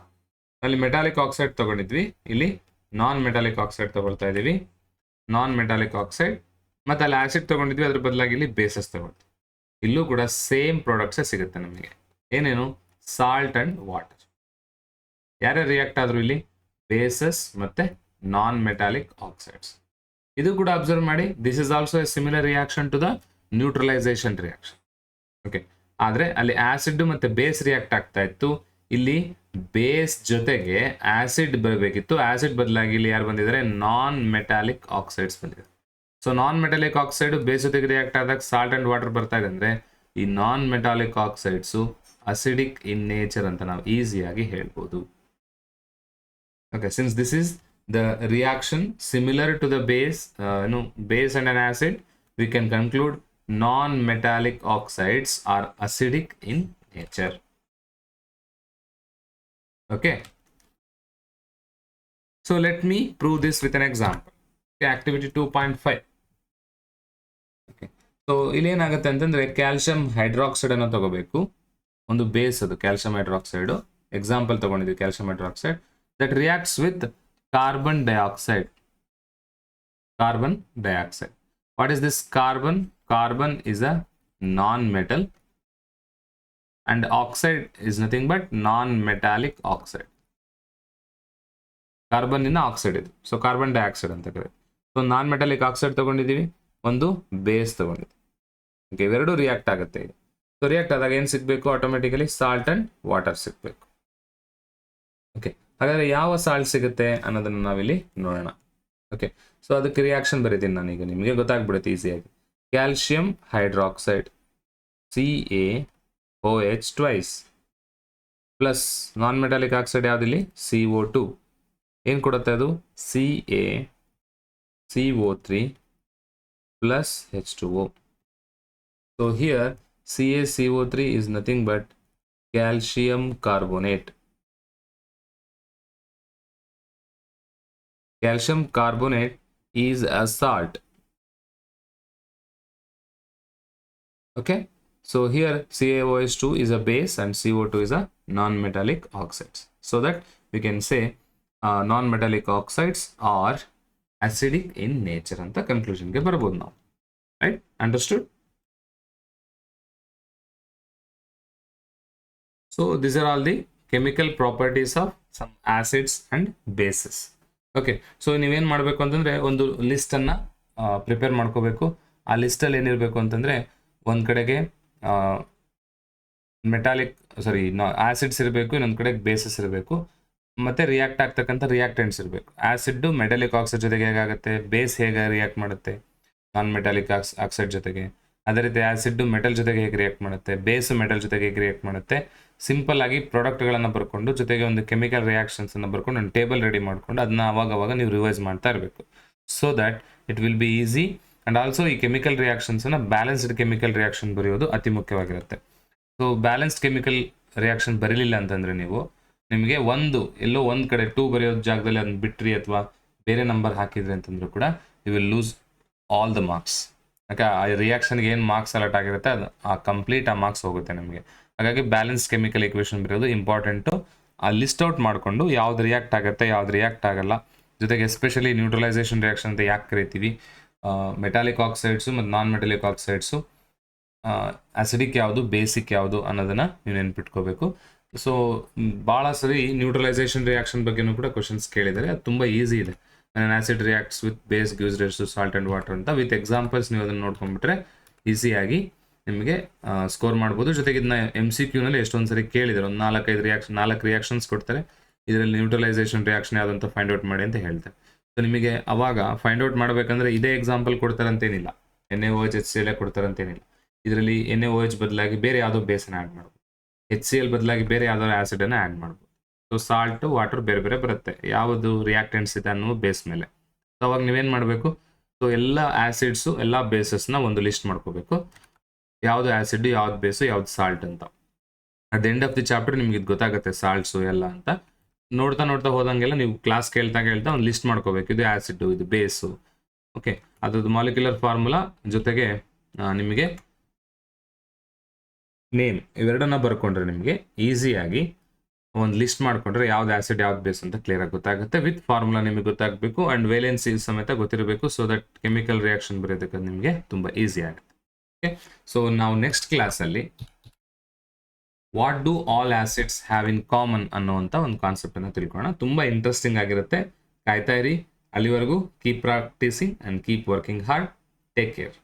ಅಲ್ಲಿ ಮೆಟಾಲಿಕ್ ಆಕ್ಸೈಡ್ ತಗೊಂಡಿದ್ವಿ, ಇಲ್ಲಿ ನಾನ್ ಮೆಟಾಲಿಕ್ ಆಕ್ಸೈಡ್ ತಗೊಳ್ತಾ ಇದೀವಿ. ನಾನ್ ಮೆಟಾಲಿಕ್ ಆಕ್ಸೈಡ್ ಮತ್ತೆ ಅಲ್ಲಿ ಆಸಿಡ್ ತಗೊಂಡಿದ್ವಿ, ಅದ್ರ ಬದಲಾಗಿ ಇಲ್ಲಿ ಬೇಸಸ್ ತಗೊಳ್ತೀವಿ. ಇಲ್ಲೂ ಕೂಡ ಸೇಮ್ ಪ್ರಾಡಕ್ಟ್ಸೇ ಸಿಗುತ್ತೆ ನಮಗೆ. ಏನೇನು? Salt and water. ಯಾರ್ಯಾರು ರಿಯಾಕ್ಟ್ ಆದ್ರು ಇಲ್ಲಿ? ಬೇಸಸ್ ಮತ್ತೆ ನಾನ್ ಮೆಟಾಲಿಕ್ ಆಕ್ಸೈಡ್ಸ್. ಇದು ಕೂಡ ಅಬ್ಸರ್ವ್ ಮಾಡಿ, this is also a similar reaction to the neutralisation reaction. Okay, ಆದ್ರೆ ಅಲ್ಲಿ ಆಸಿಡ್ ಮತ್ತೆ ಬೇಸ್ ರಿಯಾಕ್ಟ್ ಆಗ್ತಾ ಇತ್ತು, ಇಲ್ಲಿ ಬೇಸ್ ಜೊತೆಗೆ ಆಸಿಡ್ ಬರಬೇಕಿತ್ತು. ಆಸಿಡ್ ಬದಲಾಗಿ ಇಲ್ಲಿ ಯಾರು ಬಂದಿದ್ದಾರೆ? ನಾನ್ ಮೆಟಾಲಿಕ್ ಆಕ್ಸೈಡ್ಸ್ ಬಂದಿದೆ. ಸೊ ನಾನ್ ಮೆಟಾಲಿಕ್ ಆಕ್ಸೈಡ್ ಬೇಸ್ ಜೊತೆಗೆ ರಿಯಾಕ್ಟ್ ಆದಾಗ ಸಾಲ್ಟ್ ಅಂಡ್ ವಾಟರ್ ಬರ್ತಾ ಇದೆ ಅಂದ್ರೆ ಈ ನಾನ್ ಮೆಟಾಲಿಕ್ ಆಕ್ಸೈಡ್ಸು ಅಸಿಡಿಕ್ ಇನ್ ನೇಚರ್ ಅಂತ ನಾವು ಈಸಿಯಾಗಿ ಹೇಳ್ಬೋದು. Okay, since this is the reaction similar to the base base and an acid, we can conclude non-metallic oxides are acidic in nature. Okay, so let me prove this with an example. Okay, activity 2.5. okay, so ಇಲ್ಲಿ ಏನಾಗುತ್ತೆ ಅಂತಂದ್ರೆ calcium hydroxide ಅನ್ನು ತಗೋಬೇಕು, ಒಂದು base ಅದು calcium hydroxide. Example ತಗೊಂಡಿದ್ವಿ calcium hydroxide that reacts with carbon dioxide. What is this carbon? Carbon is a non-metal and oxide is nothing but non-metallic oxide. Carbon in oxide idu, so carbon dioxide anta kare. So non-metallic oxide ತಗೊಂಡಿದೀವಿ, ಒಂದು base ತಗೊಂಡಿದ್ದೀವಿ. Okay, ಇವೆರಡು react ಆಗುತ್ತೆ ಇದು. So react ಆದಾಗ ಏನು ಸಿಗಬೇಕು? Automatically salt and water ಸಿಗಬೇಕು. Okay, ಹಾಗಾದ್ರೆ ಯಾವ ಸಾಲ್ಟ್ ಸಿಗುತ್ತೆ ಅನ್ನೋದನ್ನ ನಾವಿಲ್ಲಿ ನೋಡೋಣ. ಓಕೆ, ಸೊ ಅದಕ್ಕೆ ರಿಯಾಕ್ಷನ್ ಬರೀತೀನಿ ನಾನೀಗ, ನಿಮಗೆ ಗೊತ್ತಾಗ್ಬಿಡುತ್ತೆ ಈಸಿಯಾಗಿ. Calcium hydroxide CaOH twice plus non metallic oxide ಯಾವುದಿಲ್ಲಿ CO2 ಏನು ಕೊಡುತ್ತೆ ಅದು CaCO3 plus H2O. So here CaCO3 is nothing but calcium carbonate. Calcium carbonate is a salt. Okay, so here CaOH2 is a base and CO2 is a non-metallic oxides. So that we can say non-metallic oxides are acidic in nature ಅಂತ conclusion ಗೆ ಬರಬಹುದು ನಾವು. Right? Understood? So these are all the chemical properties of some acids and bases. Okay, so ನೀವೇನು ಮಾಡಬೇಕು ಅಂತಂದರೆ ಒಂದು ಲಿಸ್ಟನ್ನು prepare ಮಾಡ್ಕೋಬೇಕು. ಆ ಲಿಸ್ಟಲ್ಲಿ ಏನಿರಬೇಕು ಅಂತಂದರೆ ಒಂದು ಕಡೆಗೆ ಆ್ಯಸಿಡ್ಸ್ ಇರಬೇಕು, ಇನ್ನೊಂದು ಕಡೆಗೆ ಬೇಸಸ್ ಇರಬೇಕು, ಮತ್ತು ರಿಯಾಕ್ಟ್ ಆಗ್ತಕ್ಕಂಥ ರಿಯಾಕ್ಟೆಂಟ್ಸ್ ಇರಬೇಕು. ಆ್ಯಸಿಡ್ಡು ಮೆಟಾಲಿಕ್ ಆಕ್ಸೈಡ್ ಜೊತೆಗೆ ಹೇಗಾಗುತ್ತೆ, ಬೇಸ್ ಹೇಗೆ ರಿಯಾಕ್ಟ್ ಮಾಡುತ್ತೆ ನಾನ್ ಮೆಟಾಲಿಕ್ ಆಕ್ಸೈಡ್ ಜೊತೆಗೆ, ಅದೇ ರೀತಿ ಆ್ಯಸಿಡ್ಡು ಮೆಟಲ್ ಜೊತೆಗೆ ಹೇಗೆ ರಿಯಾಕ್ಟ್ ಮಾಡುತ್ತೆ, ಬೇಸು ಮೆಟಲ್ ಜೊತೆಗೆ ಹೇಗೆ ರಿಯಾಕ್ಟ್ ಮಾಡುತ್ತೆ. ಸಿಂಪಲ್ ಆಗಿ ಪ್ರಾಡಕ್ಟ್ಗಳನ್ನು ಬರ್ಕೊಂಡು ಜೊತೆಗೆ ಒಂದು ಕೆಮಿಕಲ್ ರಿಯಾಕ್ಷನ್ಸನ್ನು ಬರ್ಕೊಂಡು ಒಂದು ಟೇಬಲ್ ರೆಡಿ ಮಾಡ್ಕೊಂಡು ಅದನ್ನ ಅವಾಗ ನೀವು ರಿವೈಸ್ ಮಾಡ್ತಾ ಇರಬೇಕು. So that it will be easy. And also ಈ ಕೆಮಿಕಲ್ ರಿಯಾಕ್ಷನ್ಸನ್ನು ಬ್ಯಾಲೆನ್ಸ್ಡ್ ಕೆಮಿಕಲ್ ರಿಯಾಕ್ಷನ್ ಬರೆಯೋದು ಅತಿ ಮುಖ್ಯವಾಗಿರುತ್ತೆ. ಸೊ ಬ್ಯಾಲೆನ್ಸ್ಡ್ ಕೆಮಿಕಲ್ ರಿಯಾಕ್ಷನ್ ಬರೀಲಿಲ್ಲ ಅಂತಂದರೆ ನಿಮಗೆ ಎಲ್ಲೋ ಒಂದು ಕಡೆ 2 ಬರೆಯೋದು ಜಾಗದಲ್ಲಿ ಅದನ್ನ ಬಿಟ್ರಿ ಅಥವಾ ಬೇರೆ ನಂಬರ್ ಹಾಕಿದ್ರಿ ಅಂತಂದ್ರೂ ಕೂಡ you will lose all the marks. ಯಾಕೆ ಆ ರಿಯಾಕ್ಷನ್ಗೆ ಏನು ಮಾರ್ಕ್ಸ್ ಅಲರ್ಟ್ ಆಗಿರುತ್ತೆ ಅದು ಕಂಪ್ಲೀಟ್ ಆ ಮಾರ್ಕ್ಸ್ ಹೋಗುತ್ತೆ ನಿಮಗೆ. ಹಾಗಾಗಿ ಬ್ಯಾಲೆನ್ಸ್ ಕೆಮಿಕಲ್ ಈಕ್ವೇಷನ್ ಬರೆಯೋದು ಇಂಪಾರ್ಟೆಂಟು. ಆ ಲಿಸ್ಟ್ ಔಟ್ ಮಾಡಿಕೊಂಡು ಯಾವ್ದು ರಿಯಾಕ್ಟ್ ಆಗುತ್ತೆ ಯಾವ್ದು ರಿಯಾಕ್ಟ್ ಆಗಲ್ಲ, ಜೊತೆಗೆ ಎಸ್ಪೆಷಲಿ ನ್ಯೂಟ್ರಲೈಸೇಷನ್ ರಿಯಾಕ್ಷನ್ ಅಂತ ಯಾಕೆ ಕರಿತೀವಿ, ಮೆಟಾಲಿಕ್ ಆಕ್ಸೈಡ್ಸು ಮತ್ತು ನಾನ್ ಮೆಟಾಲಿಕ್ ಆಕ್ಸೈಡ್ಸು, ಆಸಿಡಿಕ್ ಯಾವುದು ಬೇಸಿಕ್ ಯಾವುದು ಅನ್ನೋದನ್ನು ನೀವು ನೆನ್ಪಿಟ್ಕೋಬೇಕು. ಸೊ ಭಾಳ ಸರಿ ನ್ಯೂಟ್ರಲೈಸೇಷನ್ ರಿಯಾಕ್ಷನ್ ಬಗ್ಗೆನೂ ಕೂಡ ಕ್ವಶನ್ಸ್ ಕೇಳಿದರೆ ಅದು ತುಂಬ ಈಸಿ ಇದೆ. Acid reacts with base gives rise to salt and water ಅಂತ ವಿತ್ ಎಕ್ಸಾಂಪಲ್ಸ್ ನೀವು ಅದನ್ನು ನೋಡ್ಕೊಂಡ್ಬಿಟ್ರೆ ಈಸಿಯಾಗಿ ನಿಮಗೆ ಸ್ಕೋರ್ ಮಾಡ್ಬೋದು. ಜೊತೆಗೆ ಇದನ್ನ MCQನಲ್ಲಿ ಎಷ್ಟೊಂದು ಸರಿ ಕೇಳಿದ್ದಾರೆ, ಒಂದು 4 ರಿಯಾಕ್ಷನ್ಸ್ ಕೊಡ್ತಾರೆ, ಇದರಲ್ಲಿ ನ್ಯೂಟ್ರಲೈಸೇಷನ್ ರಿಯಾಕ್ಷನ್ ಯಾವುದಂತ ಫೈಂಡ್ ಔಟ್ ಮಾಡಿ ಅಂತ ಹೇಳ್ತಾರೆ. ಸೊ ನಿಮಗೆ ಅವಾಗ ಫೈಂಡ್ ಔಟ್ ಮಾಡಬೇಕಂದ್ರೆ ಇದೇ ಎಕ್ಸಾಂಪಲ್ ಕೊಡ್ತಾರಂತೇನಿಲ್ಲ, NaOH HCl ಕೊಡ್ತಾರಂತೇನಿಲ್ಲ. ಇದರಲ್ಲಿ NaOH ಬದಲಾಗಿ ಬೇರೆ ಯಾವುದೋ ಬೇಸನ್ನು ಆ್ಯಡ್ ಮಾಡ್ಬೋದು, HCl ಬದಲಾಗಿ ಬೇರೆ ಯಾವುದಾದ್ರು ಆ್ಯಸಿಡನ್ನು ಆ್ಯಡ್ ಮಾಡ್ಬೋದು. ಸೊ ಸಾಲ್ಟು ವಾಟರ್ ಬೇರೆ ಬೇರೆ ಬರುತ್ತೆ, ಯಾವುದು ರಿಯಾಕ್ಟೆಂಟ್ಸ್ ಇದೆ ಅನ್ನೋ ಬೇಸ್ ಮೇಲೆ. ಸೊ ಅವಾಗ ನೀವೇನು ಮಾಡಬೇಕು, ಸೊ ಎಲ್ಲ ಆ್ಯಸಿಡ್ಸು ಎಲ್ಲ ಬೇಸಸ್ನ ಒಂದು ಲಿಸ್ಟ್ ಮಾಡ್ಕೋಬೇಕು, ಯಾವುದು ಆ್ಯಸಿಡ್ ಯಾವ್ದು ಬೇಸು ಯಾವ್ದು ಸಾಲ್ಟ್ ಅಂತ. At the end of the chapter ನಿಮ್ಗೆ ಇದು ಗೊತ್ತಾಗುತ್ತೆ ಸಾಲ್ಟ್ಸು ಎಲ್ಲ ಅಂತ. ನೋಡ್ತಾ ಹೋದಂಗೆಲ್ಲ ನೀವು ಕ್ಲಾಸ್ ಕೇಳ್ತಾ ಒಂದು ಲಿಸ್ಟ್ ಮಾಡ್ಕೋಬೇಕು, ಇದು ಆ್ಯಸಿಡ್ ಇದು ಬೇಸು. ಓಕೆ, ಅದ್ರದ್ದು ಮಾಲಿಕ್ಯುಲರ್ ಫಾರ್ಮುಲಾ ಜೊತೆಗೆ ನಿಮಗೆ ನೇಮ್ ಇವೆರಡನ್ನ ಬರ್ಕೊಂಡ್ರೆ ನಿಮಗೆ ಈಸಿಯಾಗಿ ಒಂದು ಲಿಸ್ಟ್ ಮಾಡ್ಕೊಂಡ್ರೆ ಯಾವ್ದು ಆ್ಯಸಿಡ್ ಯಾವ್ದು ಬೇಸ್ ಅಂತ ಕ್ಲಿಯರಾಗಿ ಗೊತ್ತಾಗುತ್ತೆ. ವಿತ್ ಫಾರ್ಮುಲಾ ನಿಮಗೆ ಗೊತ್ತಾಗಬೇಕು ಆ್ಯಂಡ್ ವೇಲೆನ್ಸಿ ಸಮೇತ ಗೊತ್ತಿರಬೇಕು. ಸೊ ದಟ್ ಕೆಮಿಕಲ್ ರಿಯಾಕ್ಷನ್ ಬರೆಯೋದಕ್ಕೆ ನಿಮಗೆ ತುಂಬ ಈಸಿ ಆಗುತ್ತೆ. ಓಕೆ, ಸೊ ನಾವು ನೆಕ್ಸ್ಟ್ ಕ್ಲಾಸಲ್ಲಿ what do all acids have in common ಅನ್ನೋವಂಥ ಒಂದು ಕಾನ್ಸೆಪ್ಟನ್ನು ತಿಳ್ಕೊಳ್ಳೋಣ. ತುಂಬ ಇಂಟ್ರೆಸ್ಟಿಂಗ್ ಆಗಿರುತ್ತೆ, ಕಾಯ್ತಾ ಇರಿ. ಅಲ್ಲಿವರೆಗೂ keep practising and keep working hard. Take care.